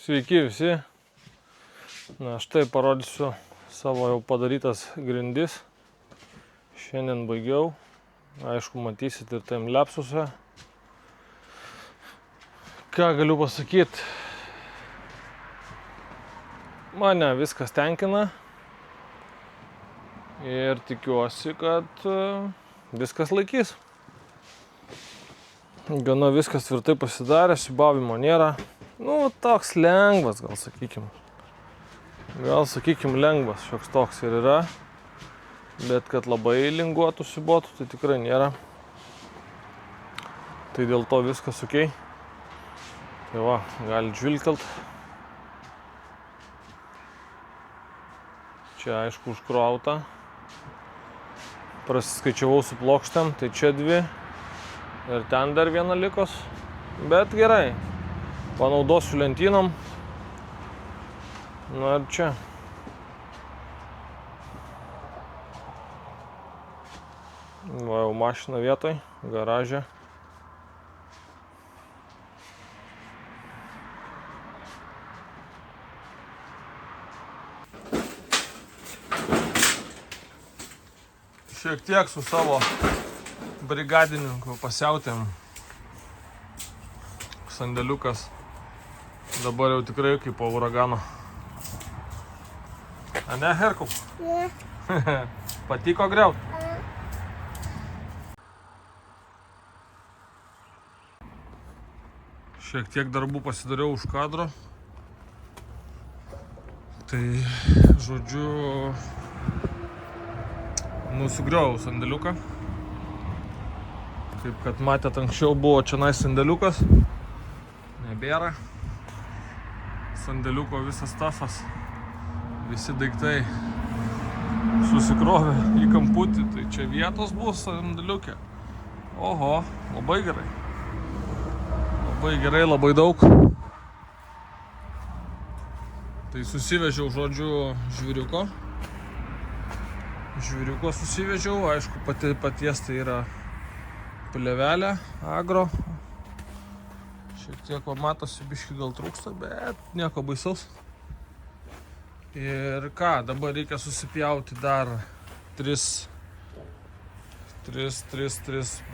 Sveiki visi. Na štai parodysiu savo jau padarytas grindis. Šiandien baigiau. Aišku, matysit ir timelapsuose. Ką galiu pasakyti? Mane viskas tenkina. Ir tikiuosi, kad viskas laikys. Gana viskas tvirtai pasidarė, siūbavimo nėra. Toks lengvas, gal sakykim lengvas, šioks toks ir yra. Bet kad labai linguotų, siūbuotų, tai tikrai nėra. Tai dėl to viskas ok. Tai va, galit žvilgtelt. Čia aišku užkrauta. Prasiskaičiavau su plokštėm, tai čia 2. Ir ten dar viena likos. Bet gerai. Panaudosiu lentynom. Na ir čia. Va jau mašina vietoj, garaže. Šiek tiek su savo brigadininku pasiautėm. Sandėliukas dabar jau tikrai kaip po uragano. Ane, Herkau? Ne. Patiko griaut? Šiek tiek darbų pasidariau už kadro. Tai, žodžiu, nusigrioviau sandėliuką. Kaip kad matėt, anksčiau buvo čionai sandėliukas. Nebėra. Sandėliuko visas stafas, visi daiktai susikrovė į kamputį, tai čia vietos bus sandėliukė. Oho, labai gerai. Labai gerai, labai daug. Tai susivežiau, žodžiu, žviriuko. Žviriuko susivežiau, aišku, paties tai yra plėvelė, agro. Šiek tiek matosi, biškį gal trūksta, bet nieko baisaus. Ir ką, dabar reikia susipjauti dar 3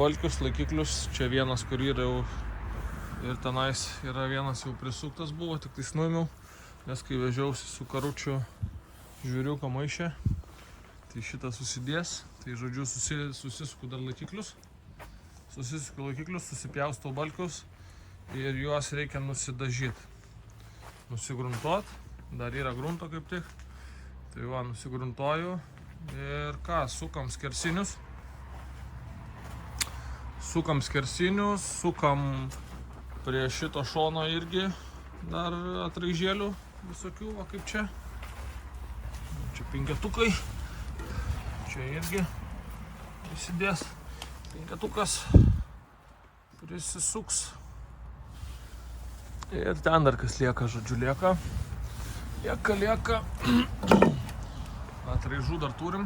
balkius, laikiklius. Čia vienas, kur yra jau ir tenais yra vienas jau prisuktas buvo, tik tai nuėmiau, nes kai vežiausi su karučiu žviriuko maišė, tai šitą susidės. Tai žodžiu, susisuku dar laikiklius. Susisuku laikiklius, susipjaustau balkius. Ir juos reikia nusidažyti, nusigruntuot, dar yra grunto kaip tik, tai va, nusigruntuoju ir ką, sukam skersinius, sukam prie šito šono irgi dar atraižėlių visokių, va kaip čia, čia 5-tukai, čia irgi prisidės 5-tukas, prisisuks. Ir ten dar kas lieka, žodžiu, lieka. Atraižų dar turim.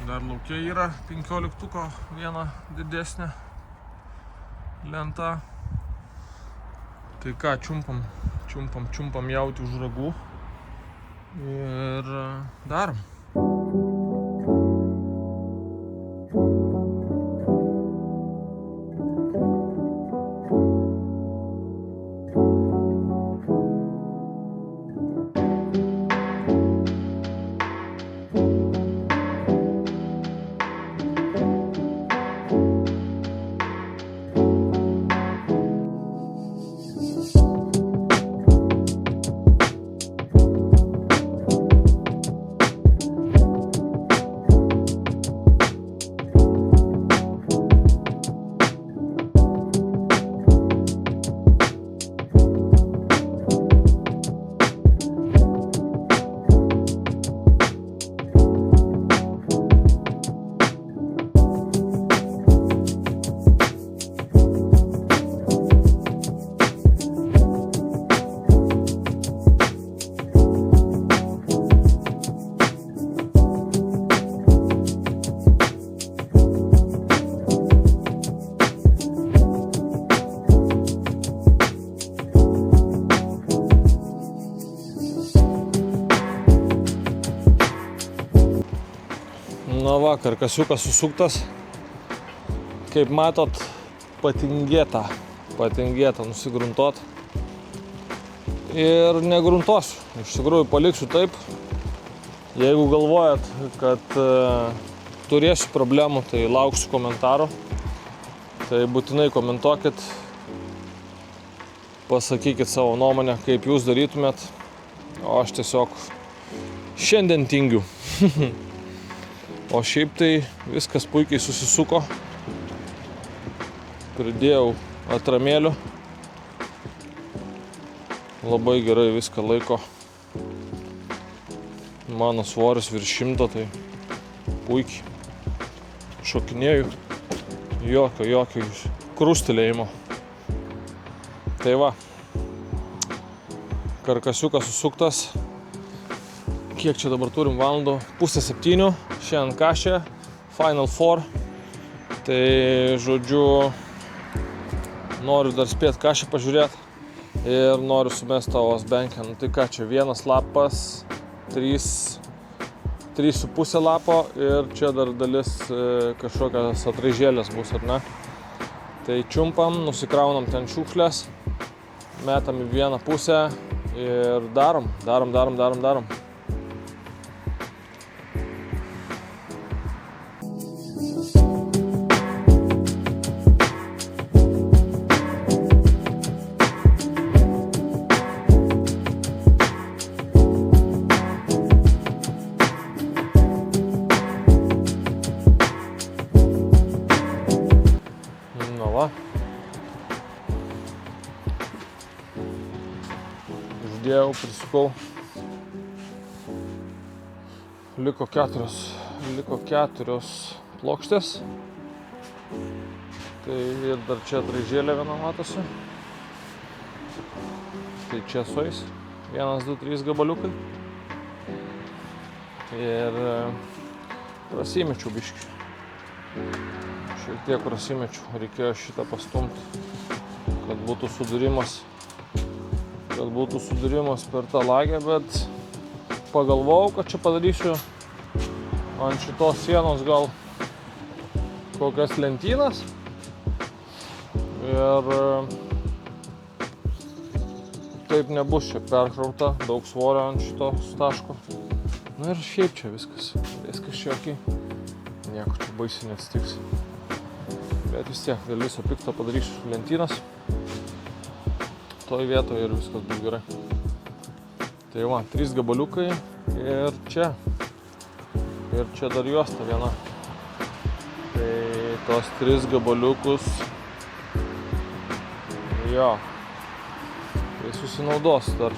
Dar laukia yra 15-tuko viena didesnė lenta. Tai ką, čiumpam jauti už ragų. Ir darom. Na va, karkasiukas susuktas. Kaip matot, patingėta nusigruntuot. Ir negruntuosiu. Iš tikrųjų paliksiu taip. Jeigu galvojat, kad turėsiu problemų, tai lauksiu komentarų. Tai būtinai komentuokit. Pasakykit savo nuomonę, kaip jūs darytumėt. O aš tiesiog šiandien tingiu. O šiaip tai viskas puikiai susisuko. Pridėjau atramėlių. Labai gerai viską laiko. Mano svoris virš 100, tai puikiai. Šokinėju. Jokio krustelėjimo. Tai va. Karkasiukas susuktas. Kiek čia dabar turim valandų? 6:30. Šiandien kašė. Final Four. Tai žodžiu, noriu dar spėti kašę pažiūrėti. Ir noriu sumesti tavo osbenkę. Nu tai ką čia, vienas lapas, 3,5 lapo ir čia dar dalis kažkokios atraižėlės bus, ar ne? Tai čiumpam, nusikraunam ten šiukšlės, metam į vieną pusę ir darom. Uždėjau, prisukau. Liko keturios plokštės. Tai ir dar čia atraižėlė viena matosi. Tai čia sueis. 1, 2, 3 gabaliukai. Ir prasimečiau biškį. Šiek tiek prasimečiau. Reikėjo šitą pastumti, kad būtų sudūrimas per tą lagę, bet pagalvojau, kad čia padarysiu ant šitos sienos gal kokias lentynas ir taip nebus čia perkrauta, daug svorio ant šitos taško. Na ir šiaip čia viskas čia okei, nieko čia baisiai neatsitiks. Bet vis tiek dėl viso pikto padarysiu lentynas toj vietoje ir viskas bus gerai. Tai va, 3 gabaliukai ir čia dar juosta viena. Tai tos 3 gabaliukus jo, tai susinaudos dar,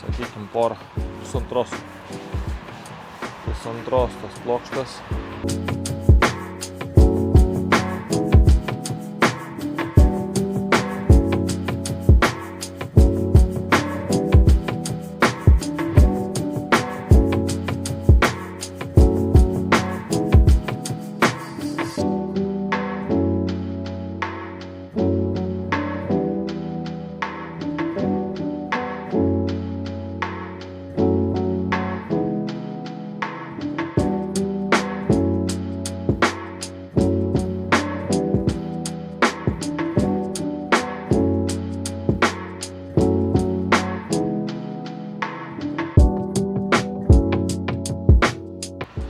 sakykim, porą, pusantros tos plokštės.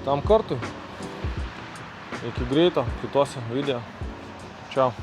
Tam kartui. Iki greito, kitose video. Čiau.